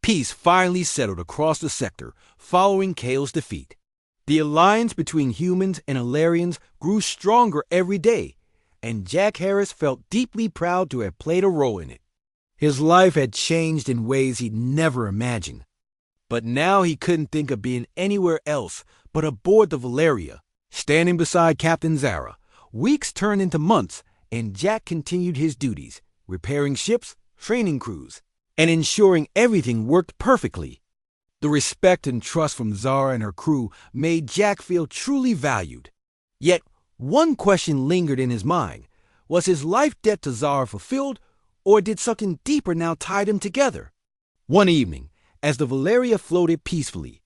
Peace finally settled across the sector following Kale's defeat. The alliance between humans and Alarians grew stronger every day, and Jack Harris felt deeply proud to have played a role in it. His life had changed in ways he'd never imagined. But now he couldn't think of being anywhere else but aboard the Valeria, standing beside Captain Zara. Weeks turned into months, and Jack continued his duties, repairing ships, training crews, and ensuring everything worked perfectly. The respect and trust from Zara and her crew made Jack feel truly valued. Yet, one question lingered in his mind. Was his life debt to Zara fulfilled, or did something deeper now tie them together? One evening, as the Valeria floated peacefully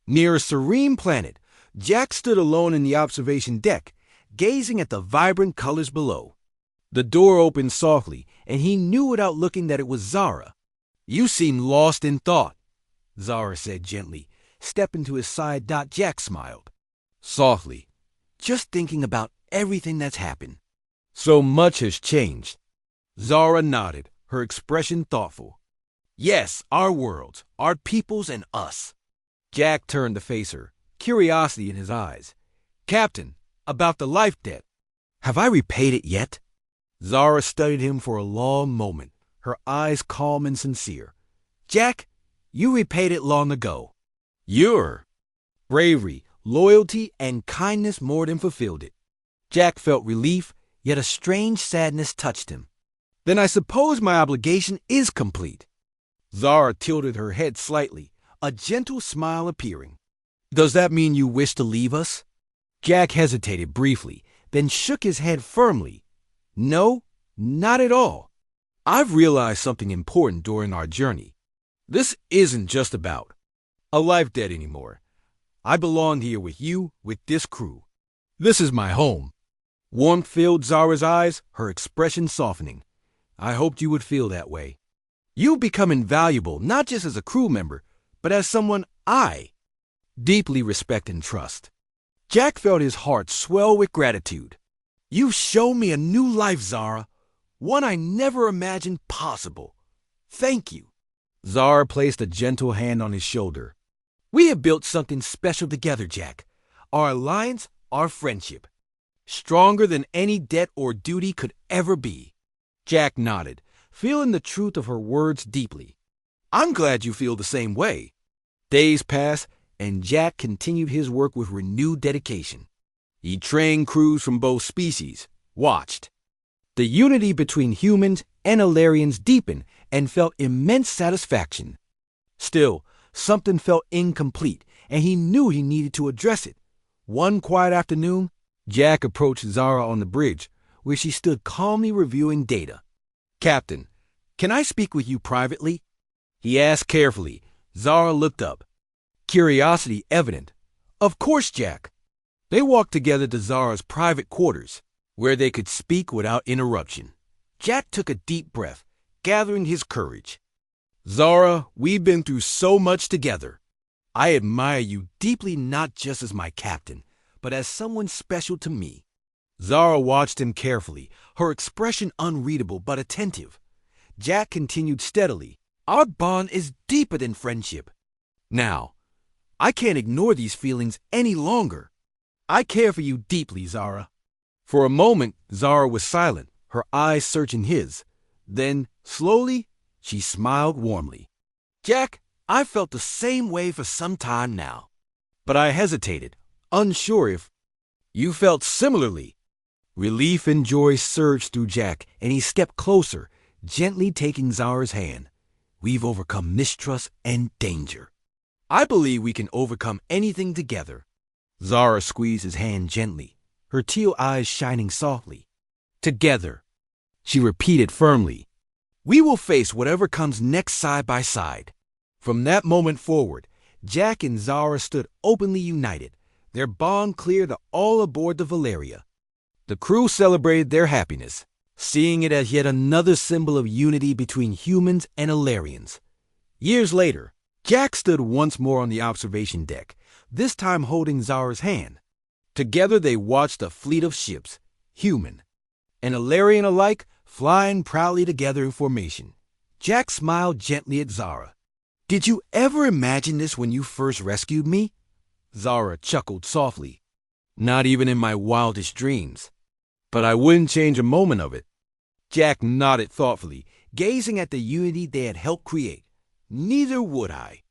near a serene planet, Jack stood alone in the observation deck, gazing at the vibrant colors below. The door opened softly, and he knew without looking that it was Zara. "You seem lost in thought," Zara said gently. Stepping to his side, Jack smiled softly. "Just thinking about everything that's happened. So much has changed." Zara nodded, her expression thoughtful. "Yes, our worlds, our peoples, and us." Jack turned to face her, curiosity in his eyes. "Captain, about the life debt. Have I repaid it yet?" Zara studied him for a long moment, her eyes calm and sincere. "Jack, you repaid it long ago. Your bravery, loyalty, and kindness more than fulfilled it." Jack felt relief, yet a strange sadness touched him. "Then I suppose my obligation is complete." Zara tilted her head slightly, a gentle smile appearing. "Does that mean you wish to leave us?" Jack hesitated briefly, then shook his head firmly. "No, not at all. I've realized something important during our journey. This isn't just about a life debt anymore. I belong here with you, with this crew. This is my home." Warmth filled Zara's eyes, her expression softening. "I hoped you would feel that way. You've become invaluable, not just as a crew member, but as someone I deeply respect and trust." Jack felt his heart swell with gratitude. "You've shown me a new life, Zara, one I never imagined possible. Thank you." Zara placed a gentle hand on his shoulder. "We have built something special together, Jack. Our alliance, our friendship. Stronger than any debt or duty could ever be." Jack nodded, feeling the truth of her words deeply. "I'm glad you feel the same way." Days passed, and Jack continued his work with renewed dedication. He trained crews from both species, watched the unity between humans and Alarians deepen, and felt immense satisfaction. Still, something felt incomplete, and he knew he needed to address it. One quiet afternoon, Jack approached Zara on the bridge, where she stood calmly reviewing data. "Captain, can I speak with you privately?" he asked carefully. Zara looked up, curiosity evident. "Of course, Jack." They walked together to Zara's private quarters, where they could speak without interruption. Jack took a deep breath, gathering his courage. "Zara, we've been through so much together. I admire you deeply, not just as my captain, but as someone special to me." Zara watched him carefully, her expression unreadable but attentive. Jack continued steadily. "Our bond is deeper than friendship. Now, I can't ignore these feelings any longer. I care for you deeply, Zara." For a moment, Zara was silent, her eyes searching his. Then, slowly, she smiled warmly. "Jack, I've felt the same way for some time now." But I hesitated, unsure if you felt similarly. Relief and joy surged through Jack, and he stepped closer, gently taking Zara's hand. "We've overcome mistrust and danger. I believe we can overcome anything together." Zara squeezed his hand gently, her teal eyes shining softly. "Together," she repeated firmly. "We will face whatever comes next side by side." From that moment forward, Jack and Zara stood openly united, their bond clear to all aboard the Valeria. The crew celebrated their happiness, seeing it as yet another symbol of unity between humans and Alarians. Years later, Jack stood once more on the observation deck, this time holding Zara's hand. Together they watched a fleet of ships, human and Alarian alike, flying proudly together in formation. Jack smiled gently at Zara. Did you ever imagine this when you first rescued me? Zara chuckled softly. Not even in my wildest dreams. But I wouldn't change a moment of it. Jack nodded thoughtfully, gazing at the unity they had helped create. Neither would I.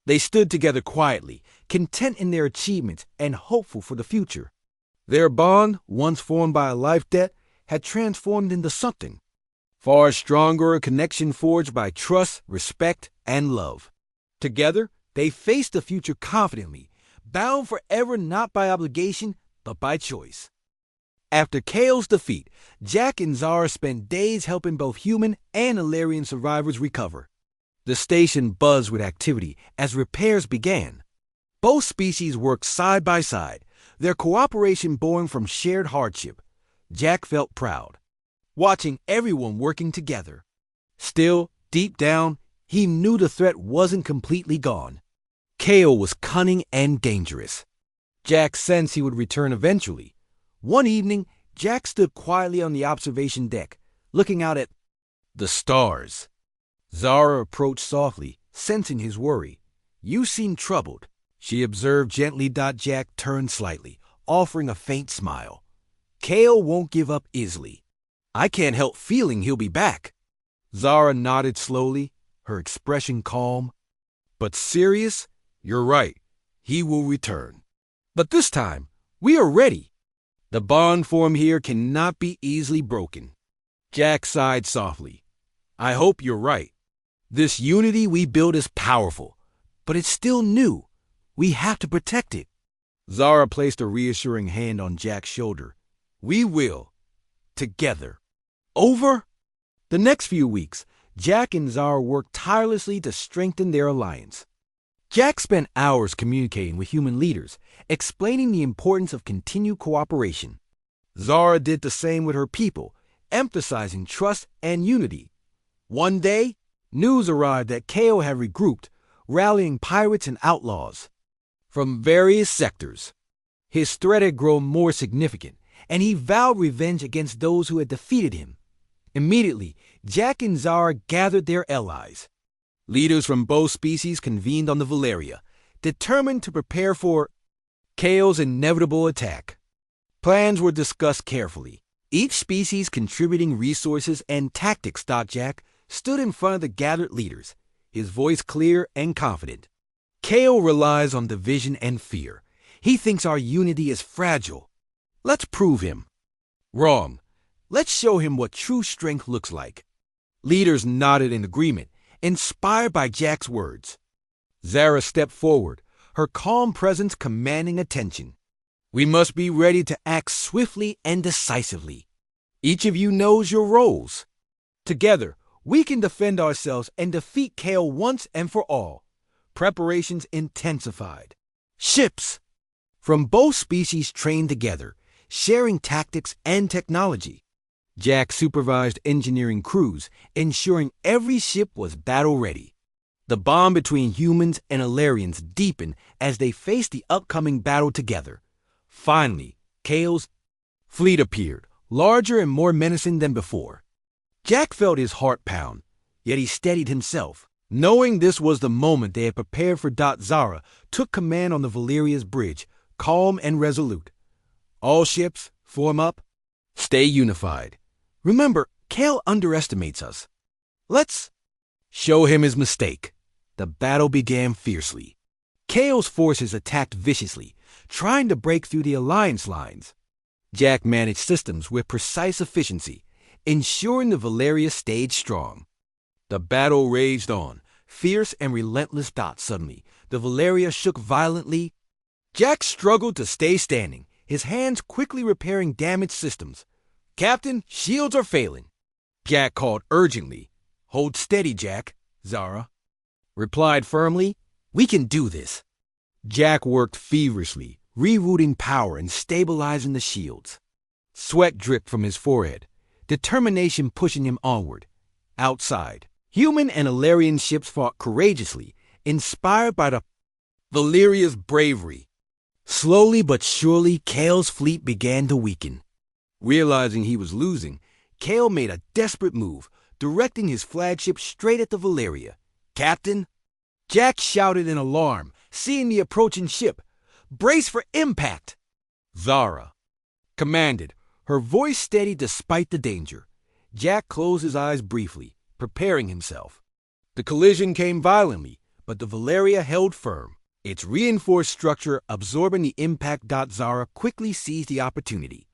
They stood together quietly, content in their achievements and hopeful for the future. Their bond, once formed by a life debt, had transformed into something far stronger, a connection forged by trust, respect, and love. Together, they faced the future confidently, bound forever not by obligation, but by choice. After Kale's defeat, Jack and Zara spent days helping both human and Alarian survivors recover. The station buzzed with activity as repairs began. Both species worked side by side, their cooperation born from shared hardship. Jack felt proud, watching everyone working together. Still, deep down, he knew the threat wasn't completely gone. Kale was cunning and dangerous. Jack sensed he would return eventually. One evening, Jack stood quietly on the observation deck, looking out at the stars. Zara approached softly, sensing his worry. You seem troubled, she observed gently. Jack turned slightly, offering a faint smile. Kale won't give up easily. I can't help feeling he'll be back. Zara nodded slowly, her expression calm. But serious? You're right. He will return. But this time, we are ready. The bond formed here cannot be easily broken. Jack sighed softly. I hope you're right. This unity we build is powerful, but it's still new. We have to protect it. Zara placed a reassuring hand on Jack's shoulder. We will. Together. Over? The next few weeks, Jack and Zara worked tirelessly to strengthen their alliance. Jack spent hours communicating with human leaders, explaining the importance of continued cooperation. Zara did the same with her people, emphasizing trust and unity. One day, news arrived that Kale had regrouped, rallying pirates and outlaws from various sectors. His threat had grown more significant, and he vowed revenge against those who had defeated him. Immediately, Jack and Zara gathered their allies. Leaders from both species convened on the Valeria, determined to prepare for Kale's inevitable attack. Plans were discussed carefully, each species contributing resources and tactics. Jack stood in front of the gathered leaders, his voice clear and confident. Kale relies on division and fear. He thinks our unity is fragile. Let's prove him wrong. Let's show him what true strength looks like. Leaders nodded in agreement, inspired by Jack's words. Zara stepped forward, her calm presence commanding attention. We must be ready to act swiftly and decisively. Each of you knows your roles. Together, we can defend ourselves and defeat Kale once and for all. Preparations intensified. Ships from both species trained together, sharing tactics and technology. Jack supervised engineering crews, ensuring every ship was battle-ready. The bond between humans and Alarians deepened as they faced the upcoming battle together. Finally, Kale's fleet appeared, larger and more menacing than before. Jack felt his heart pound, yet he steadied himself, knowing this was the moment they had prepared for. Zara took command on the Valeria's bridge, calm and resolute. All ships, form up. Stay unified. Remember, Kale underestimates us. Let's show him his mistake. The battle began fiercely. Kale's forces attacked viciously, trying to break through the alliance lines. Jack managed systems with precise efficiency, ensuring the Valeria stayed strong. The battle raged on, fierce and relentless. Suddenly, the Valeria shook violently. Jack struggled to stay standing, his hands quickly repairing damaged systems. Captain, shields are failing. Jack called urgently. Hold steady, Jack, Zara replied firmly. We can do this. Jack worked feverishly, rerouting power and stabilizing the shields. Sweat dripped from his forehead, determination pushing him onward. Outside, human and Alarian ships fought courageously, inspired by the Valeria's bravery. Slowly but surely, Kale's fleet began to weaken. Realizing he was losing, Kale made a desperate move, directing his flagship straight at the Valeria. Captain, Jack shouted in alarm, seeing the approaching ship. "Brace for impact!" Zara commanded, her voice steady despite the danger. Jack closed his eyes briefly, preparing himself. The collision came violently, but the Valeria held firm, its reinforced structure absorbing the impact. Zara quickly seized the opportunity.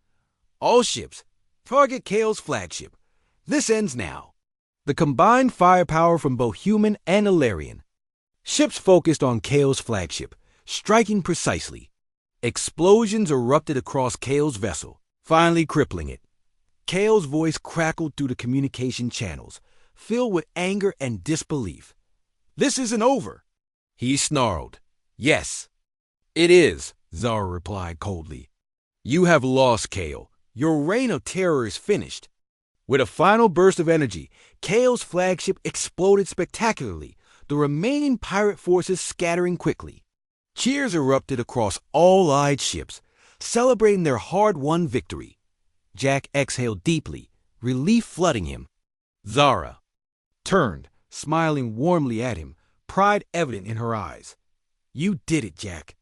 "All ships, target Kale's flagship. This ends now." The combined firepower from both human and Alarian. Ships focused on Kale's flagship, striking precisely. Explosions erupted across Kale's vessel, finally crippling it. Kale's voice crackled through the communication channels, filled with anger and disbelief. "This isn't over," he snarled. "Yes, it is," Zara replied coldly. "You have lost, Kale. Your reign of terror is finished." With a final burst of energy, Kale's flagship exploded spectacularly, the remaining pirate forces scattering quickly. Cheers erupted across all Allied ships, celebrating their hard-won victory. Jack exhaled deeply, relief flooding him. Zara turned, smiling warmly at him, pride evident in her eyes. "You did it, Jack,"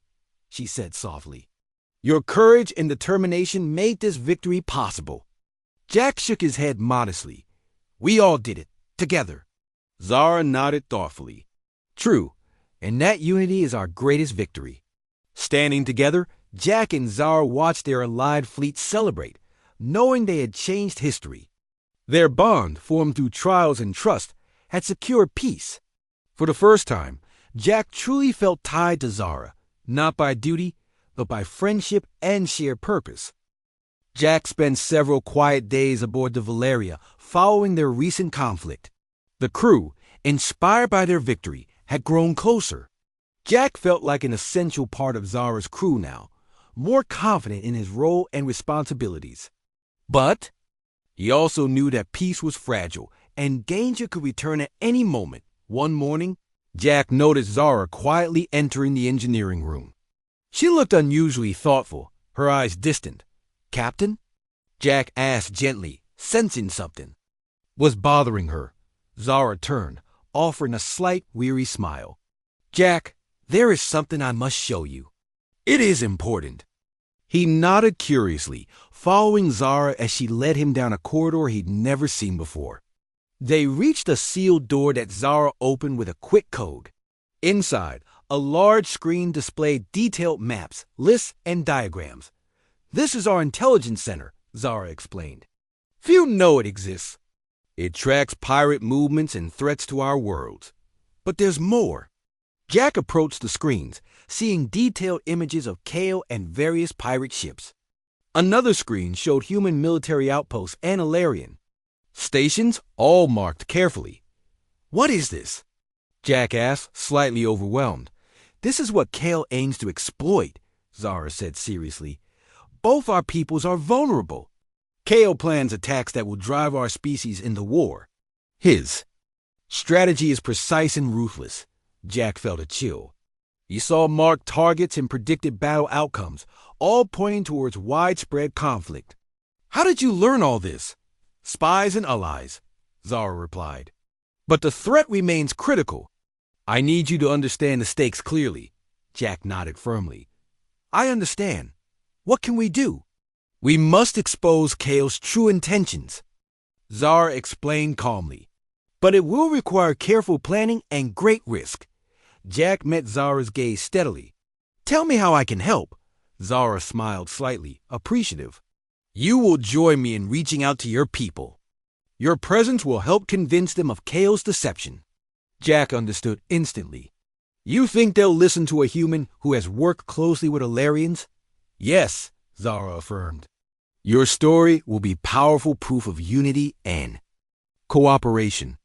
she said softly. "Your courage and determination made this victory possible." Jack shook his head modestly. "We all did it, together." Zara nodded thoughtfully. "True, and that unity is our greatest victory." Standing together, Jack and Zara watched their allied fleet celebrate, knowing they had changed history. Their bond, formed through trials and trust, had secured peace. For the first time, Jack truly felt tied to Zara, not by duty, but by friendship and shared purpose. Jack spent several quiet days aboard the Valeria following their recent conflict. The crew, inspired by their victory, had grown closer. Jack felt like an essential part of Zara's crew now, more confident in his role and responsibilities. But he also knew that peace was fragile and danger could return at any moment. One morning, Jack noticed Zara quietly entering the engineering room. She looked unusually thoughtful, her eyes distant. "Captain?" Jack asked gently, sensing something was bothering her. Zara turned, offering a slight, weary smile. "Jack, there is something I must show you. It is important." He nodded curiously, following Zara as she led him down a corridor he'd never seen before. They reached a sealed door that Zara opened with a quick code. Inside, a large screen displayed detailed maps, lists, and diagrams. "This is our intelligence center," Zara explained. "Few know it exists. It tracks pirate movements and threats to our worlds. But there's more." Jack approached the screens, seeing detailed images of Kale and various pirate ships. Another screen showed human military outposts and Alarian stations, all marked carefully. "What is this?" Jack asked, slightly overwhelmed. "This is what Kale aims to exploit," Zara said seriously. "Both our peoples are vulnerable. Kale plans attacks that will drive our species into war. His strategy is precise and ruthless." Jack felt a chill. He saw marked targets and predicted battle outcomes, all pointing towards widespread conflict. "How did you learn all this?" "Spies and allies," Zara replied. "But the threat remains critical." "I need you to understand the stakes clearly." Jack nodded firmly. "I understand. What can we do?" "We must expose Kale's true intentions," Zara explained calmly. "But it will require careful planning and great risk." Jack met Zara's gaze steadily. "Tell me how I can help." Zara smiled slightly, appreciative. "You will join me in reaching out to your people. Your presence will help convince them of Kale's deception." Jack understood instantly. "You think they'll listen to a human who has worked closely with Alarians?" "Yes," Zara affirmed. "Your story will be powerful proof of unity and cooperation."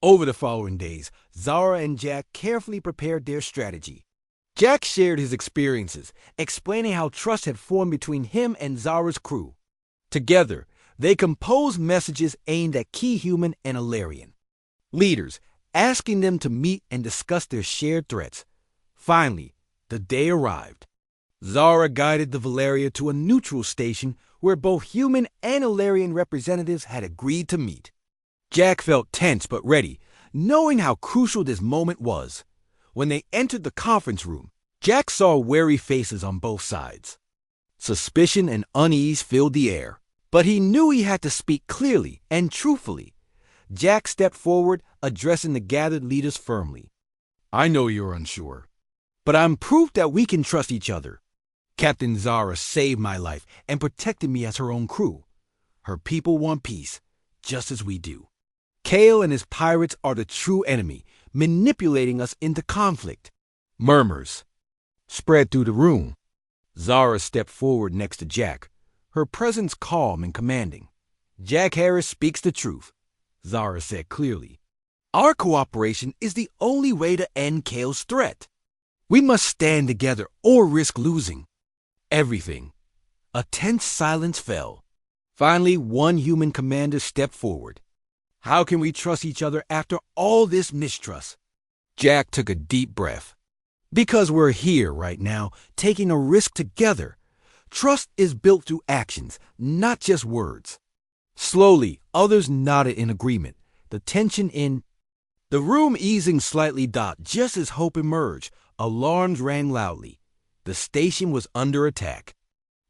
Over the following days, Zara and Jack carefully prepared their strategy. Jack shared his experiences, explaining how trust had formed between him and Zara's crew. Together, they composed messages aimed at key human and Alarian leaders, asking them to meet and discuss their shared threats. Finally, the day arrived. Zara guided the Valeria to a neutral station where both human and Alarian representatives had agreed to meet. Jack felt tense but ready, knowing how crucial this moment was. When they entered the conference room, Jack saw wary faces on both sides. Suspicion and unease filled the air, but he knew he had to speak clearly and truthfully. Jack stepped forward, addressing the gathered leaders firmly. I know you're unsure, but I'm proof that we can trust each other. Captain Zara saved my life and protected me as her own crew. Her people want peace, just as we do. Kale and his pirates are the true enemy, manipulating us into conflict. Murmurs spread through the room. Zara stepped forward next to Jack, her presence calm and commanding. Jack Harris speaks the truth, Zara said clearly. Our cooperation is the only way to end Kale's threat. We must stand together or risk losing everything. A tense silence fell. Finally, one human commander stepped forward. How can we trust each other after all this mistrust? Jack took a deep breath. Because we're here right now, taking a risk together. Trust is built through actions, not just words. Slowly, others nodded in agreement, the tension in the room easing slightly. Just as hope emerged, alarms rang loudly. The station was under attack.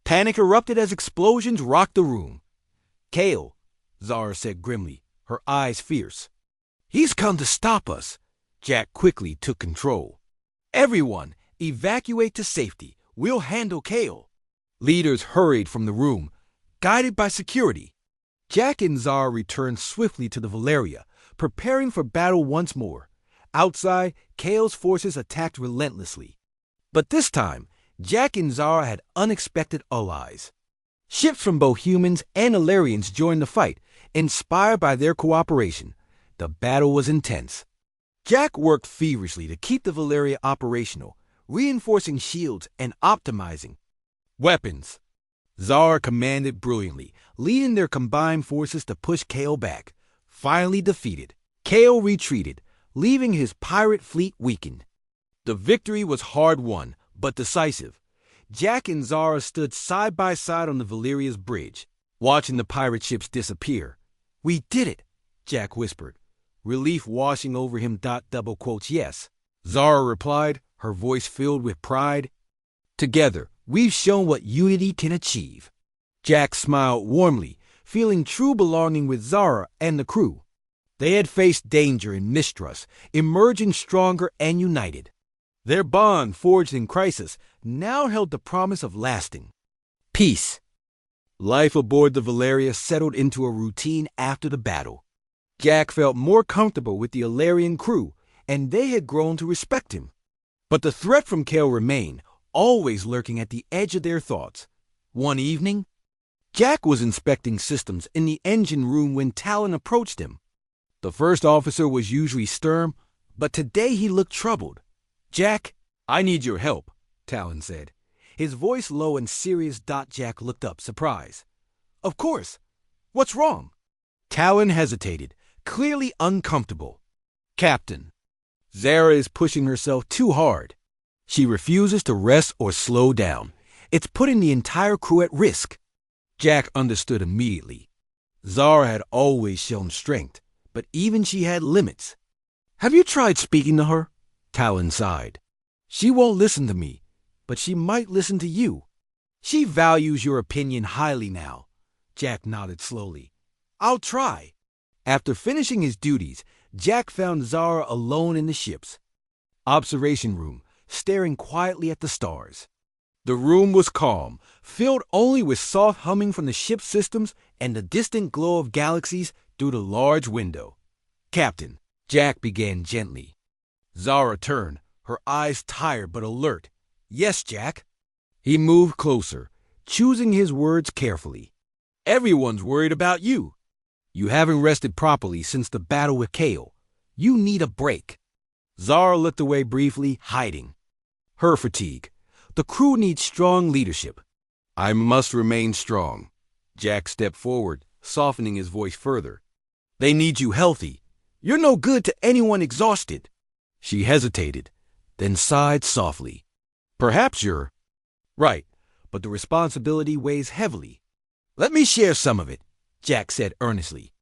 Panic erupted as explosions rocked the room. Kale, Zara said grimly, her eyes fierce. He's come to stop us. Jack quickly took control. Everyone, evacuate to safety. We'll handle Kale. Leaders hurried from the room, guided by security. Jack and Zara returned swiftly to the Valeria, preparing for battle once more. Outside, Kale's forces attacked relentlessly. But this time, Jack and Zara had unexpected allies. Ships from both humans and Illyrians joined the fight, inspired by their cooperation. The battle was intense. Jack worked feverishly to keep the Valeria operational, reinforcing shields and optimizing weapons. Zara commanded brilliantly, leading their combined forces to push Kale back. Finally defeated, Kale retreated, leaving his pirate fleet weakened. The victory was hard-won, but decisive. Jack and Zara stood side by side on the Valeria's bridge, watching the pirate ships disappear. We did it, Jack whispered, relief washing over him. Double quotes, yes. Zara replied, her voice filled with pride. Together, we've shown what unity can achieve. Jack smiled warmly, feeling true belonging with Zara and the crew. They had faced danger and mistrust, emerging stronger and united. Their bond, forged in crisis, now held the promise of lasting peace. Life aboard the Valeria settled into a routine after the battle. Jack felt more comfortable with the Illyrian crew, and they had grown to respect him. But the threat from Kale remained, always lurking at the edge of their thoughts. One evening, Jack was inspecting systems in the engine room when Talon approached him. The first officer was usually stern, but today he looked troubled. Jack, I need your help, Talon said, his voice low and serious. Jack looked up, surprised. Of course. What's wrong? Talon hesitated, clearly uncomfortable. Captain, Zara is pushing herself too hard. She refuses to rest or slow down. It's putting the entire crew at risk. Jack understood immediately. Zara had always shown strength, but even she had limits. Have you tried speaking to her? Talon sighed. She won't listen to me, but she might listen to you. She values your opinion highly now. Jack nodded slowly. I'll try. After finishing his duties, Jack found Zara alone in the ship's observation room, staring quietly at the stars. The room was calm, filled only with soft humming from the ship's systems and the distant glow of galaxies through the large window. Captain, Jack began gently. Zara turned, her eyes tired but alert. Yes, Jack. He moved closer, choosing his words carefully. Everyone's worried about you. You haven't rested properly since the battle with Kale. You need a break. Zara looked away briefly, hiding her fatigue. The crew needs strong leadership. I must remain strong. Jack stepped forward, softening his voice further. They need you healthy. You're no good to anyone exhausted. She hesitated, then sighed softly. Perhaps you're right, but the responsibility weighs heavily. Let me share some of it, Jack said earnestly.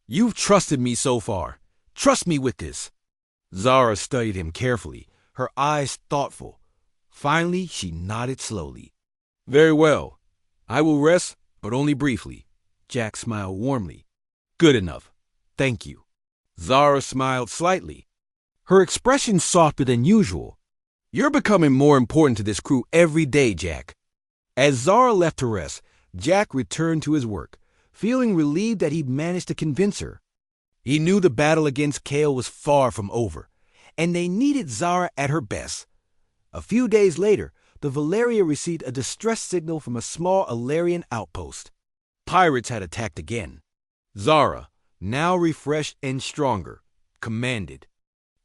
You've trusted me so far. Trust me with this. Zara studied him carefully, her eyes thoughtful. Finally, she nodded slowly. "Very well. I will rest, but only briefly." Jack smiled warmly. "Good enough. Thank you." Zara smiled slightly, her expression softer than usual. "You're becoming more important to this crew every day, Jack." As Zara left to rest, Jack returned to his work, feeling relieved that he'd managed to convince her. He knew the battle against Kale was far from over, and they needed Zara at her best. A few days later, the Valeria received a distress signal from a small Alarian outpost. Pirates had attacked again. Zara, now refreshed and stronger, commanded.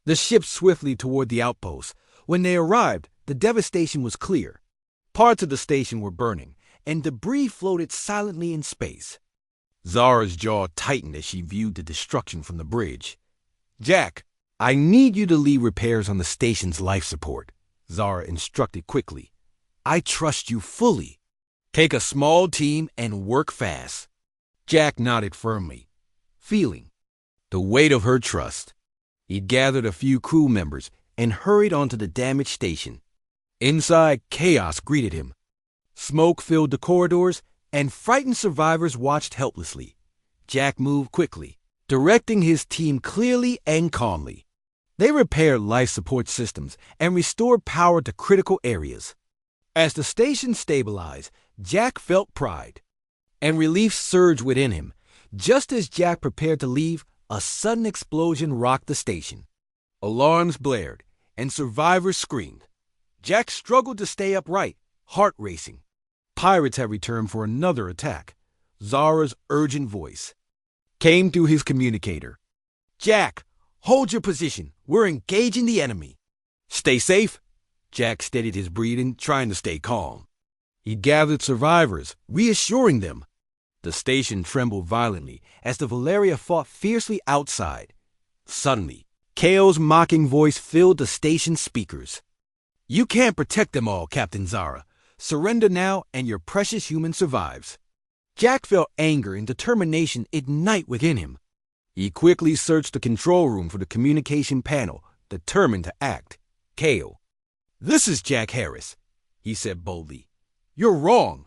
The ship swiftly toward the outpost. When they arrived, the devastation was clear. Parts of the station were burning, and debris floated silently in space. Zara's jaw tightened as she viewed the destruction from the bridge. "Jack, I need you to lead repairs on the station's life support," Zara instructed quickly. "I trust you fully. Take a small team and work fast." Jack nodded firmly, feeling the weight of her trust. He gathered a few crew members and hurried onto the damaged station. Inside, chaos greeted him. Smoke filled the corridors, and frightened survivors watched helplessly. Jack moved quickly, directing his team clearly and calmly. They repaired life support systems and restored power to critical areas. As the station stabilized, Jack felt pride, and relief surged within him. Just as Jack prepared to leave, a sudden explosion rocked the station. Alarms blared, and survivors screamed. Jack struggled to stay upright, heart racing. Pirates had returned for another attack. Zara's urgent voice came through his communicator. "Jack, hold your position. We're engaging the enemy." "Stay safe." Jack steadied his breathing, trying to stay calm. He gathered survivors, reassuring them. The station trembled violently as the Valeria fought fiercely outside. Suddenly, Kale's mocking voice filled the station's speakers. "You can't protect them all, Captain Zara. Surrender now, and your precious human survives." Jack felt anger and determination ignite within him. He quickly searched the control room for the communication panel, determined to act. "Kale, this is Jack Harris," he said boldly. "You're wrong.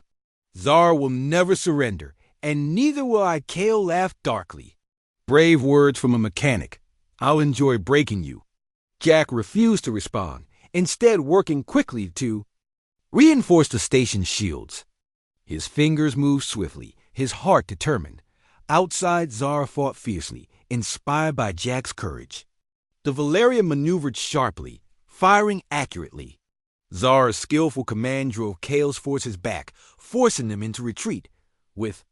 Zara will never surrender, and neither will I." Kale laughed darkly. "Brave words from a mechanic. I'll enjoy breaking you." Jack refused to respond, instead working quickly to reinforce the station's shields. His fingers moved swiftly, his heart determined. Outside, Zara fought fiercely, inspired by Jack's courage. The Valeria maneuvered sharply, firing accurately. Zara's skillful command drove Kale's forces back, forcing them into retreat. With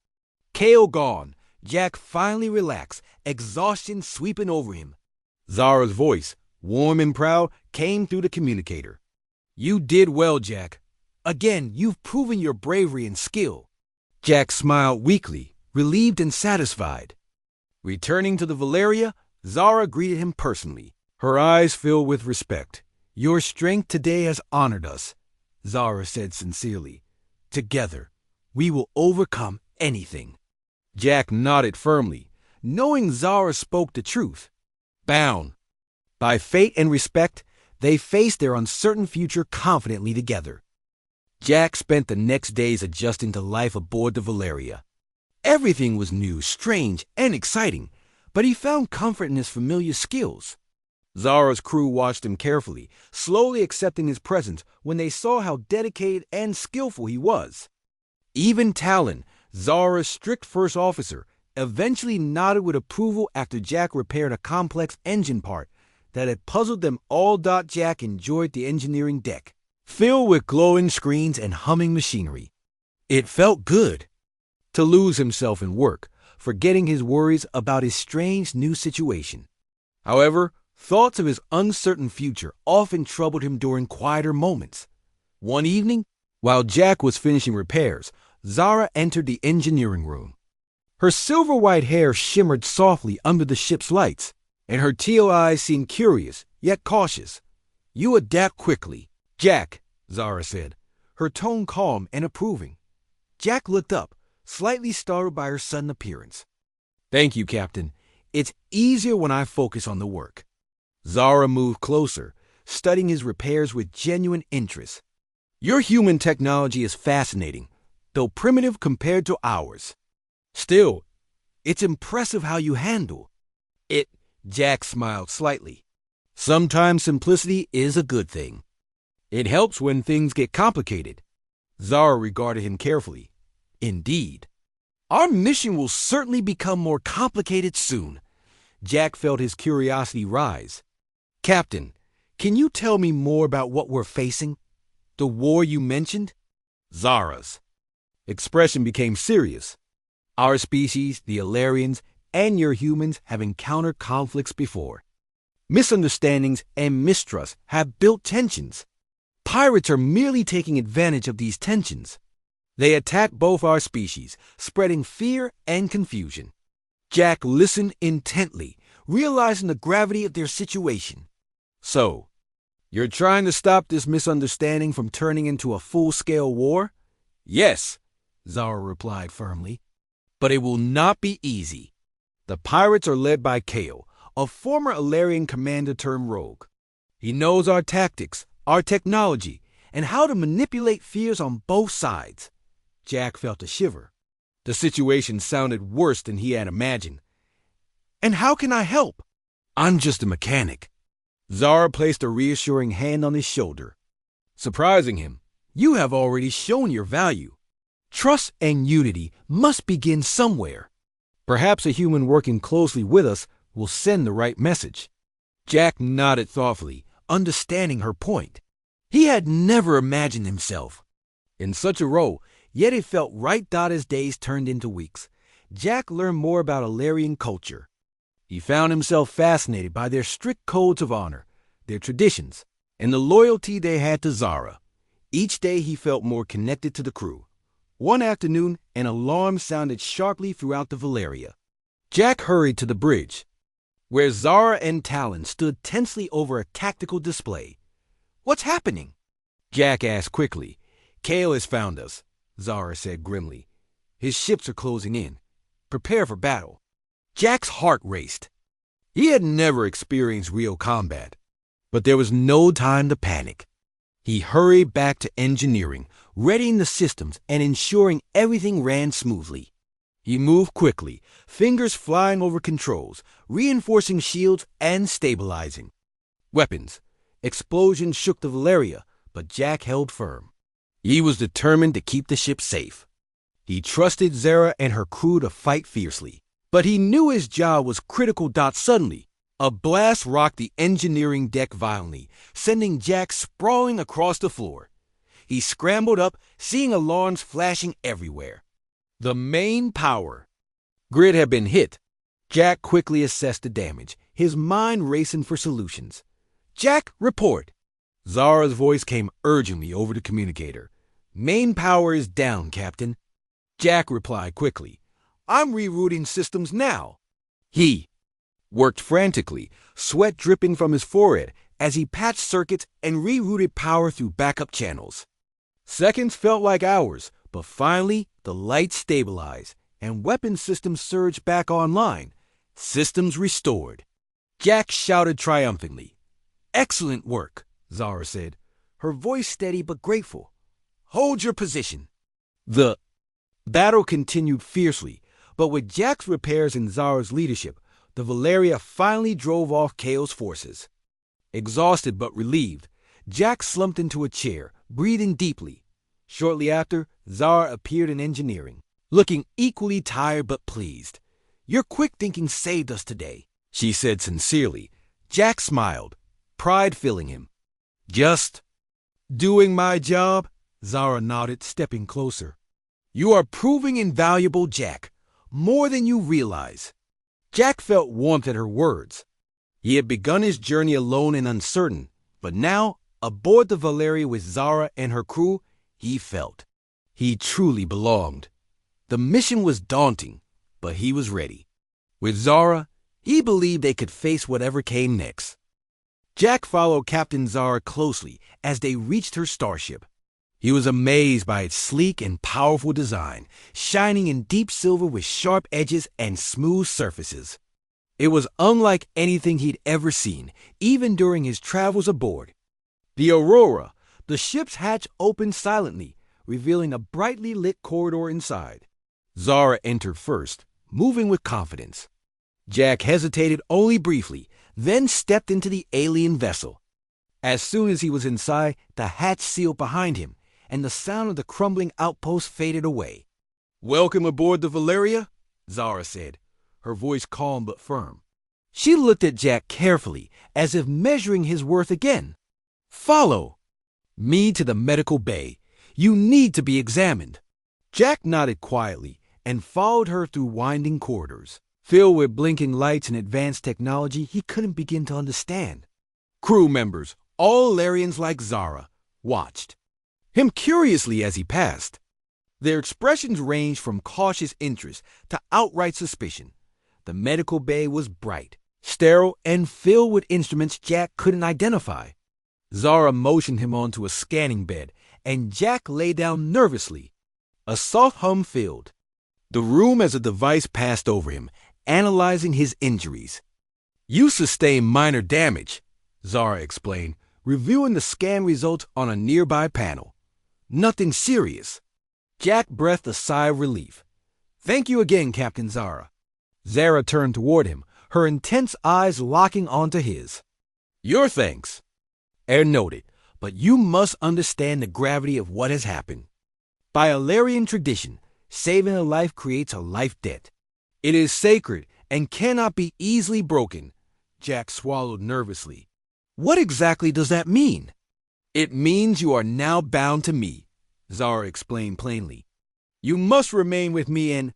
Kale gone, Jack finally relaxed, exhaustion sweeping over him. Zara's voice, warm and proud, came through the communicator. "You did well, Jack. Again, you've proven your bravery and skill." Jack smiled weakly, relieved and satisfied. Returning to the Valeria, Zara greeted him personally, her eyes filled with respect. "Your strength today has honored us," Zara said sincerely. "Together, we will overcome anything." Jack nodded firmly, knowing Zara spoke the truth. Bound by fate and respect, they faced their uncertain future confidently together. Jack spent the next days adjusting to life aboard the Valeria. Everything was new, strange, and exciting, but he found comfort in his familiar skills. Zara's crew watched him carefully, slowly accepting his presence when they saw how dedicated and skillful he was. Even Talon, Zara's strict first officer, eventually nodded with approval after Jack repaired a complex engine part that had puzzled them all. Jack enjoyed the engineering deck, filled with glowing screens and humming machinery. It felt good to lose himself in work, forgetting his worries about his strange new situation. However, thoughts of his uncertain future often troubled him during quieter moments. One evening, while Jack was finishing repairs, Zara entered the engineering room. Her silver-white hair shimmered softly under the ship's lights, and her teal eyes seemed curious, yet cautious. "You adapt quickly, Jack," Zara said, her tone calm and approving. Jack looked up, slightly startled by her sudden appearance. "Thank you, Captain. It's easier when I focus on the work." Zara moved closer, studying his repairs with genuine interest. Your human technology is fascinating, though primitive compared to ours. Still, it's impressive how you handle it. Jack smiled slightly. Sometimes simplicity is a good thing. It helps when things get complicated. Zara regarded him carefully. Indeed. Our mission will certainly become more complicated soon. Jack felt his curiosity rise. Captain, can you tell me more about what we're facing? The war you mentioned? Zara's expression became serious. Our species, the Alarians, and your humans have encountered conflicts before. Misunderstandings and mistrust have built tensions. Pirates are merely taking advantage of these tensions. They attack both our species, spreading fear and confusion. Jack listened intently, realizing the gravity of their situation. So, you're trying to stop this misunderstanding from turning into a full-scale war? Yes, Zara replied firmly. But it will not be easy. The pirates are led by Kale, a former Alarian commander turned rogue. He knows our tactics, our technology, and how to manipulate fears on both sides. Jack felt a shiver. The situation sounded worse than he had imagined. And how can I help? I'm just a mechanic. Zara placed a reassuring hand on his shoulder. Surprising him, you have already shown your value. Trust and unity must begin somewhere. Perhaps a human working closely with us will send the right message. Jack nodded thoughtfully, understanding her point. He had never imagined himself in such a role, yet it felt right. As days turned into weeks, Jack learned more about Alarian culture. He found himself fascinated by their strict codes of honor, their traditions, and the loyalty they had to Zara. Each day he felt more connected to the crew. One afternoon, an alarm sounded sharply throughout the Valeria. Jack hurried to the bridge, where Zara and Talon stood tensely over a tactical display. What's happening? Jack asked quickly. Kale has found us, Zara said grimly. His ships are closing in. Prepare for battle. Jack's heart raced. He had never experienced real combat, but there was no time to panic. He hurried back to engineering, readying the systems and ensuring everything ran smoothly. He moved quickly, fingers flying over controls, reinforcing shields and stabilizing weapons. Explosions shook the Valeria, but Jack held firm. He was determined to keep the ship safe. He trusted Zara and her crew to fight fiercely, but he knew his job was critical. Suddenly, a blast rocked the engineering deck violently, sending Jack sprawling across the floor. He scrambled up, seeing alarms flashing everywhere. The main power grid had been hit. Jack quickly assessed the damage, his mind racing for solutions. Jack, report. Zara's voice came urgently over the communicator. Main power is down, Captain. Jack replied quickly. I'm rerouting systems now. He worked frantically, sweat dripping from his forehead as he patched circuits and rerouted power through backup channels. Seconds felt like hours, but finally the lights stabilized and weapon systems surged back online. Systems restored. Jack shouted triumphantly. Excellent work, Zara said, her voice steady but grateful. Hold your position. The battle continued fiercely, but with Jack's repairs and Zara's leadership, the Valeria finally drove off Kale's forces. Exhausted but relieved, Jack slumped into a chair, breathing deeply. Shortly after, Zara appeared in engineering, looking equally tired but pleased. Your quick thinking saved us today, she said sincerely. Jack smiled, pride filling him. Just doing my job? Zara nodded, stepping closer. You are proving invaluable, Jack, more than you realize. Jack felt warmth at her words. He had begun his journey alone and uncertain, but now, aboard the Valeria with Zara and her crew, he felt he truly belonged. The mission was daunting, but he was ready. With Zara, he believed they could face whatever came next. Jack followed Captain Zara closely as they reached her starship. He was amazed by its sleek and powerful design, shining in deep silver with sharp edges and smooth surfaces. It was unlike anything he'd ever seen, even during his travels aboard. The Aurora, the ship's hatch opened silently, revealing a brightly lit corridor inside. Zara entered first, moving with confidence. Jack hesitated only briefly, then stepped into the alien vessel. As soon as he was inside, the hatch sealed behind him, and the sound of the crumbling outpost faded away. "Welcome aboard the Valeria," Zara said, her voice calm but firm. She looked at Jack carefully, as if measuring his worth again. "Follow me to the medical bay. You need to be examined." Jack nodded quietly and followed her through winding corridors, filled with blinking lights and advanced technology he couldn't begin to understand. Crew members, all Larians like Zara, watched him curiously as he passed. Their expressions ranged from cautious interest to outright suspicion. The medical bay was bright, sterile, and filled with instruments Jack couldn't identify. Zara motioned him onto a scanning bed, and Jack lay down nervously. A soft hum filled the room as a device passed over him, analyzing his injuries. "You sustained minor damage," Zara explained, reviewing the scan results on a nearby panel. "Nothing serious." Jack breathed a sigh of relief. "Thank you again, Captain Zara." Zara turned toward him, her intense eyes locking onto his. "Your thanks," Air noted, "but you must understand the gravity of what has happened. By Alarian tradition, saving a life creates a life debt. It is sacred and cannot be easily broken." Jack swallowed nervously. "What exactly does that mean?" "It means you are now bound to me," Zara explained plainly. "You must remain with me and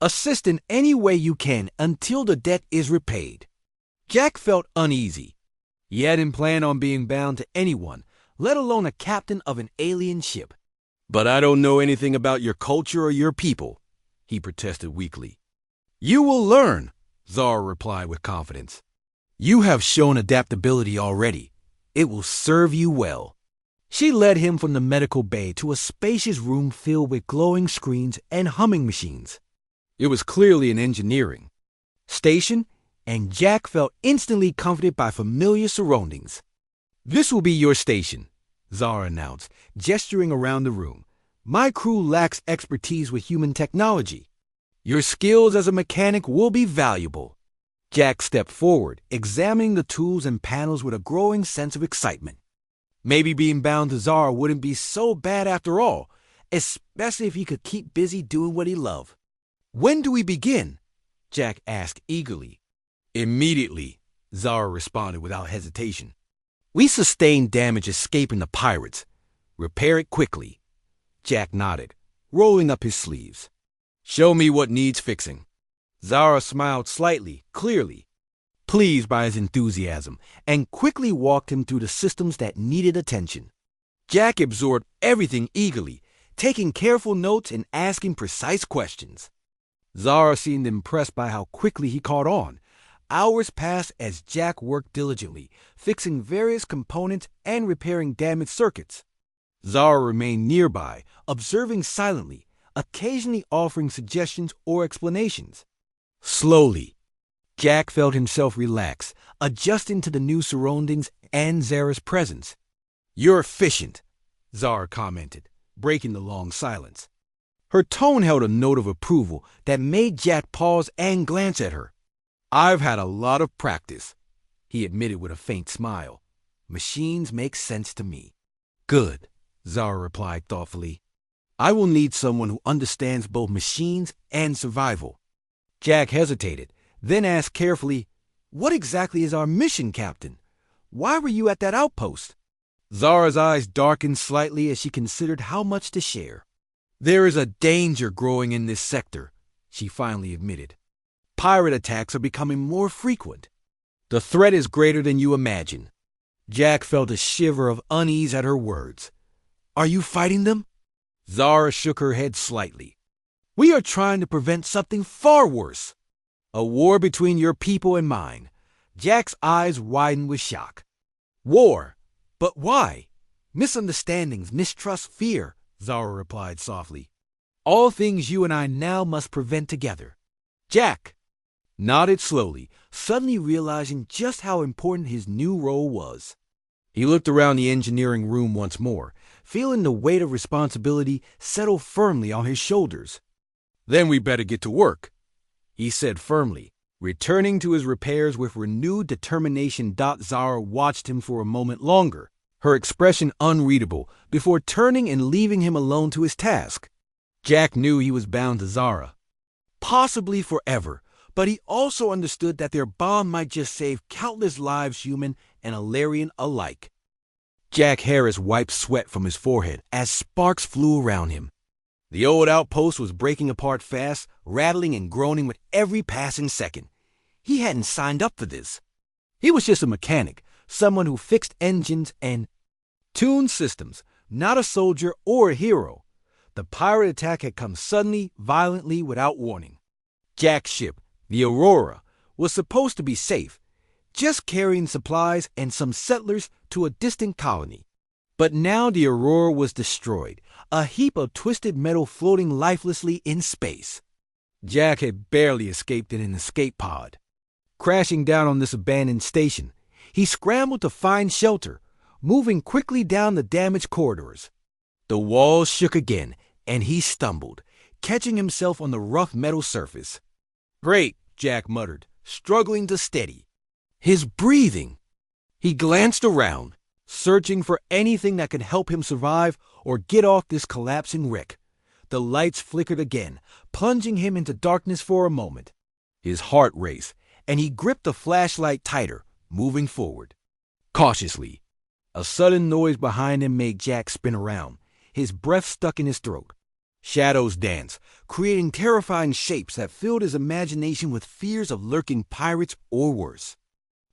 assist in any way you can until the debt is repaid." Jack felt uneasy. He hadn't planned on being bound to anyone, let alone a captain of an alien ship. "But I don't know anything about your culture or your people," he protested weakly. "You will learn," Zara replied with confidence. "You have shown adaptability already. It will serve you well." She led him from the medical bay to a spacious room filled with glowing screens and humming machines. It was clearly an engineering station, and Jack felt instantly comforted by familiar surroundings. "This will be your station," Zara announced, gesturing around the room. "My crew lacks expertise with human technology. Your skills as a mechanic will be valuable." Jack stepped forward, examining the tools and panels with a growing sense of excitement. Maybe being bound to Zara wouldn't be so bad after all, especially if he could keep busy doing what he loved. "When do we begin?" Jack asked eagerly. "Immediately," Zara responded without hesitation. "We sustained damage escaping the pirates. Repair it quickly." Jack nodded, rolling up his sleeves. "Show me what needs fixing." Zara smiled slightly, clearly pleased by his enthusiasm, and quickly walked him through the systems that needed attention. Jack absorbed everything eagerly, taking careful notes and asking precise questions. Zara seemed impressed by how quickly he caught on. Hours passed as Jack worked diligently, fixing various components and repairing damaged circuits. Zara remained nearby, observing silently, occasionally offering suggestions or explanations. Slowly, Jack felt himself relax, adjusting to the new surroundings and Zara's presence. "You're efficient," Zara commented, breaking the long silence. Her tone held a note of approval that made Jack pause and glance at her. "I've had a lot of practice," he admitted with a faint smile. "Machines make sense to me." "Good," Zara replied thoughtfully. "I will need someone who understands both machines and survival." Jack hesitated, then asked carefully, "What exactly is our mission, Captain? Why were you at that outpost?" Zara's eyes darkened slightly as she considered how much to share. "There is a danger growing in this sector," she finally admitted. "Pirate attacks are becoming more frequent. The threat is greater than you imagine." Jack felt a shiver of unease at her words. "Are you fighting them?" Zara shook her head slightly. "We are trying to prevent something far worse. A war between your people and mine." Jack's eyes widened with shock. "War? But why?" "Misunderstandings, mistrust, fear," Zara replied softly. "All things you and I now must prevent together." "Jack!" nodded slowly, suddenly realizing just how important his new role was. He looked around the engineering room once more, feeling the weight of responsibility settle firmly on his shoulders. "Then we better get to work," he said firmly, returning to his repairs with renewed determination. Zara watched him for a moment longer, her expression unreadable, before turning and leaving him alone to his task. Jack knew he was bound to Zara, possibly forever, but he also understood that their bond might just save countless lives, human and Alarian alike. Jack Harris wiped sweat from his forehead as sparks flew around him. The old outpost was breaking apart fast, rattling and groaning with every passing second. He hadn't signed up for this. He was just a mechanic, someone who fixed engines and tuned systems, not a soldier or a hero. The pirate attack had come suddenly, violently, without warning. Jack's ship, the Aurora, was supposed to be safe, just carrying supplies and some settlers to a distant colony. But now the Aurora was destroyed, a heap of twisted metal floating lifelessly in space. Jack had barely escaped in an escape pod. Crashing down on this abandoned station, he scrambled to find shelter, moving quickly down the damaged corridors. The walls shook again, and he stumbled, catching himself on the rough metal surface. "Great," Jack muttered, struggling to steady. His breathing! He glanced around, searching for anything that could help him survive or get off this collapsing wreck. The lights flickered again, plunging him into darkness for a moment. His heart raced, and he gripped the flashlight tighter, moving forward. Cautiously, a sudden noise behind him made Jack spin around, his breath stuck in his throat. Shadows danced, creating terrifying shapes that filled his imagination with fears of lurking pirates or worse.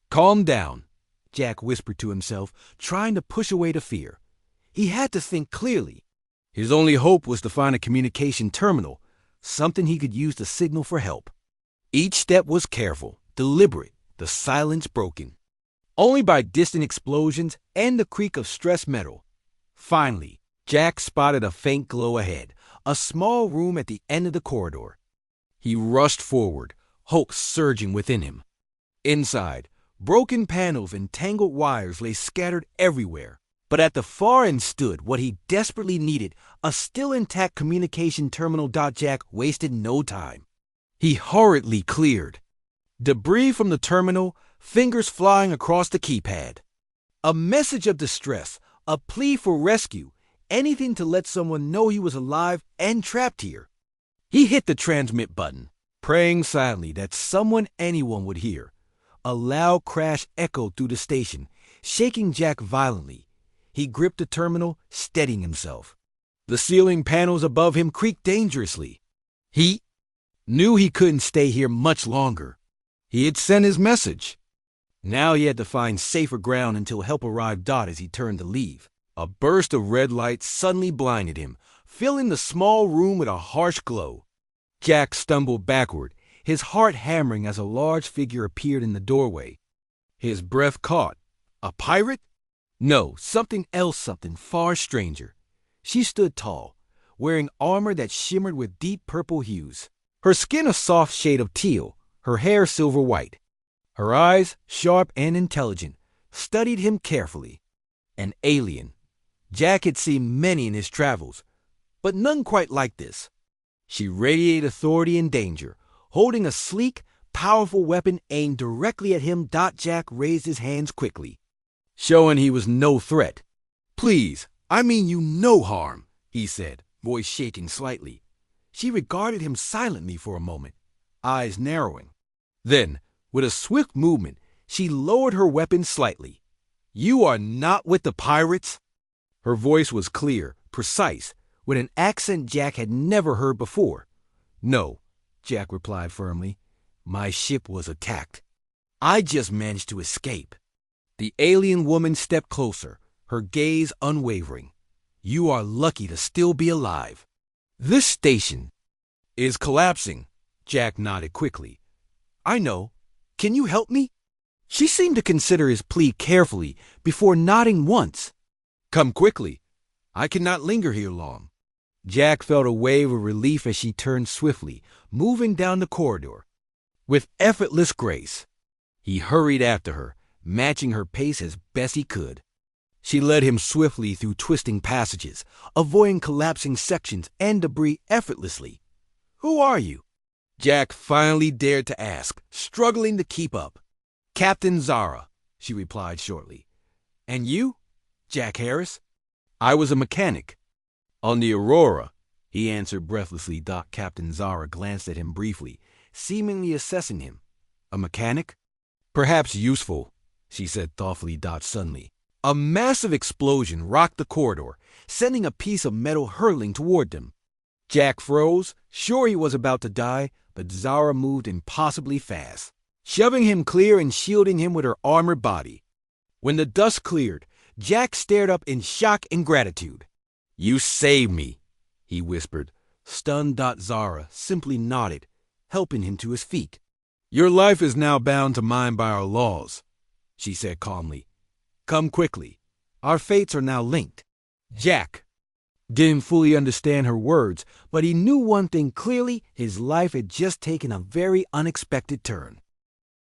"Calm down," Jack whispered to himself, trying to push away the fear. He had to think clearly. His only hope was to find a communication terminal, something he could use to signal for help. Each step was careful, deliberate, the silence broken only by distant explosions and the creak of stressed metal. Finally, Jack spotted a faint glow ahead, a small room at the end of the corridor. He rushed forward, hope surging within him. Inside, broken panels and tangled wires lay scattered everywhere, but at the far end stood what he desperately needed, a still intact communication terminal. Jack wasted no time. He hurriedly cleared debris from the terminal, fingers flying across the keypad. A message of distress, a plea for rescue, anything to let someone know he was alive and trapped here. He hit the transmit button, praying silently that anyone would hear. A loud crash echoed through the station, shaking Jack violently. He gripped the terminal, steadying himself. The ceiling panels above him creaked dangerously. He knew he couldn't stay here much longer. He had sent his message. Now he had to find safer ground until help arrived. As he turned to leave, a burst of red light suddenly blinded him, filling the small room with a harsh glow. Jack stumbled backward, his heart hammering as a large figure appeared in the doorway. His breath caught. A pirate? No, something else, something far stranger. She stood tall, wearing armor that shimmered with deep purple hues. Her skin a soft shade of teal, her hair silver white. Her eyes, sharp and intelligent, studied him carefully. An alien. Jack had seen many in his travels, but none quite like this. She radiated authority and danger, holding a sleek, powerful weapon aimed directly at him. Jack raised his hands quickly, showing he was no threat. "Please, I mean you no harm," he said, voice shaking slightly. She regarded him silently for a moment, eyes narrowing. Then, with a swift movement, she lowered her weapon slightly. "You are not with the pirates?" Her voice was clear, precise, with an accent Jack had never heard before. "No," Jack replied firmly. "My ship was attacked. I just managed to escape." The alien woman stepped closer, her gaze unwavering. "You are lucky to still be alive." "This station is collapsing," Jack nodded quickly. "I know. Can you help me?" She seemed to consider his plea carefully before nodding once. "Come quickly. I cannot linger here long." Jack felt a wave of relief as she turned swiftly, moving down the corridor. With effortless grace, he hurried after her, matching her pace as best he could. She led him swiftly through twisting passages, avoiding collapsing sections and debris effortlessly. "Who are you?" Jack finally dared to ask, struggling to keep up. "Captain Zara," she replied shortly. "And you?" "Jack Harris." "I was a mechanic." "On the Aurora," he answered breathlessly. Captain Zara glanced at him briefly, seemingly assessing him. "A mechanic?" "Perhaps useful," she said thoughtfully. Suddenly, a massive explosion rocked the corridor, sending a piece of metal hurtling toward them. Jack froze, sure he was about to die, but Zara moved impossibly fast, shoving him clear and shielding him with her armored body. When the dust cleared, Jack stared up in shock and gratitude. "You saved me," he whispered. Stunned, Zara simply nodded, helping him to his feet. "Your life is now bound to mine by our laws," she said calmly. "Come quickly. Our fates are now linked." Jack didn't fully understand her words, but he knew one thing clearly: his life had just taken a very unexpected turn.